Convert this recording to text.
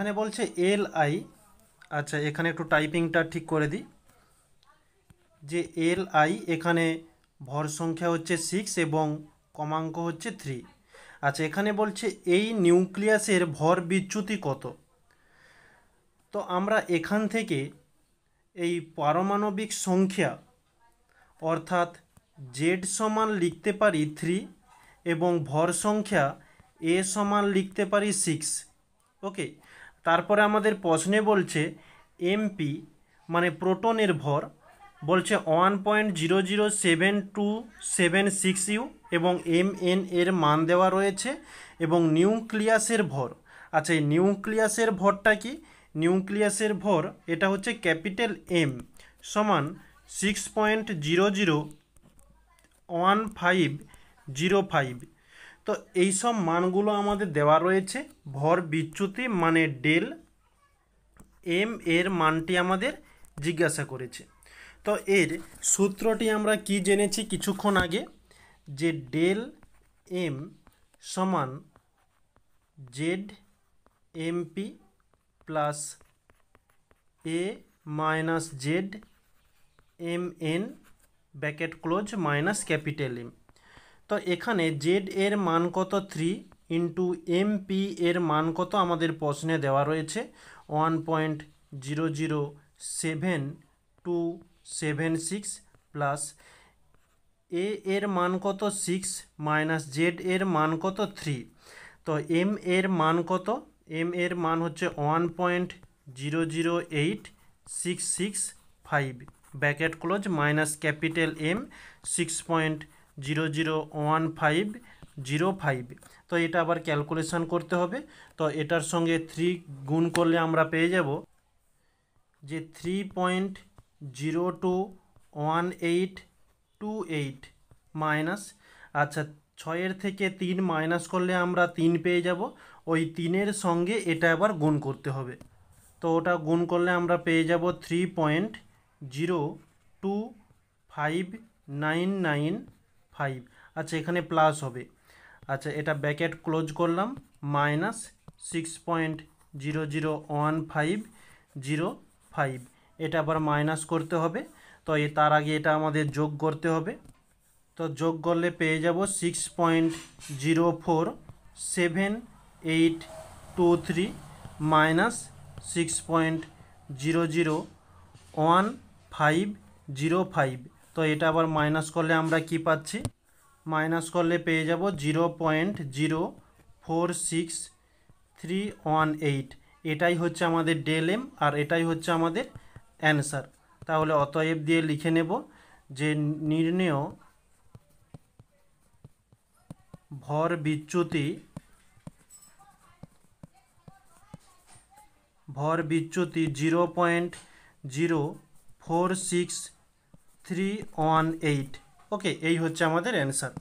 এখানে বলছে L I. আচ্ছা, এখানে একটু টাইপিংটা ঠিক করে দিই যে এল আই এখানে ভর সংখ্যা হচ্ছে 6 এবং কমাঙ্ক হচ্ছে 3। আচ্ছা, এখানে বলছে এই নিউক্লিয়াসের ভর বিচ্যুতি কত। তো আমরা এখান থেকে এই পারমাণবিক সংখ্যা অর্থাৎ জেড সমান লিখতে পারি 3 এবং ভর সংখ্যা এ সমান লিখতে পারি 6। ওকে, তারপরে আমাদের প্রশ্নে বলছে এমপি মানে প্রোটনের ভর বলছে 1.00727 ইউ এবং এমএন এর মান দেওয়া রয়েছে এবং নিউক্লিয়াসের ভর। আচ্ছা, এই নিউক্লিয়াসের ভরটা কি? নিউক্লিয়াসের ভর এটা হচ্ছে ক্যাপিটাল এম সমান 6.001,505। তো এইসব মানগুলো আমাদের দেওয়া রয়েছে। ভর বিচ্যুতি মানে ডেল এম এর মানটি আমাদের জিজ্ঞাসা করেছে। তো এর সূত্রটি আমরা কি জেনেছি কিছুক্ষণ আগে, যে ডেল এম সমান Z MP plus A minus Z M N bracket close minus capital M. তো এখানে জেড এর মান কত 3 ইন্টু এমপি এর মান কত আমাদের প্রশ্নে দেওয়া রয়েছে 1.00727 প্লাস এ এর মান কত 6 মাইনাস জেড এর মান কত 3। তো এম এর মান কত? এম এর মান হচ্ছে 1.008665 bracket close minus capital M 6.001,505। তো এটা আবার ক্যালকুলেশন করতে হবে। তো এটার সঙ্গে 3 গুণ করলে আমরা পেয়ে যাব যে 3.021828 মাইনাস, আচ্ছা 6 থেকে 3 মাইনাস করলে আমরা 3 পেয়ে যাব। ওই 3-এর সঙ্গে এটা আবার গুণ করতে হবে। তো ওটা গুণ করলে আমরা পেয়ে যাব 3.025995। আচ্ছা, এখানে প্লাস হবে। আচ্ছা, এটা ব্র্যাকেট ক্লোজ করলাম মাইনাস 6.001505। এটা আবার মাইনাস করতে হবে। তো তার আগে এটা আমাদের যোগ করতে হবে। তো যোগ করলে পেয়ে যাব 6.047823 মাইনাস 6.001,505। তো এটা আবার মাইনাস করলে আমরা কি পাচ্ছি? মাইনাস করলে পেয়ে যাব 0.046318। এটাই হচ্ছে আমাদের ডেল এম আর এটাই হচ্ছে আমাদের অ্যান্সার। তাহলে অতএব দিয়ে লিখে নেব যে নির্ণেয় ভর বিচ্যুতি 0.046318। ওকে, এই হচ্ছে আমাদের অ্যান্সার।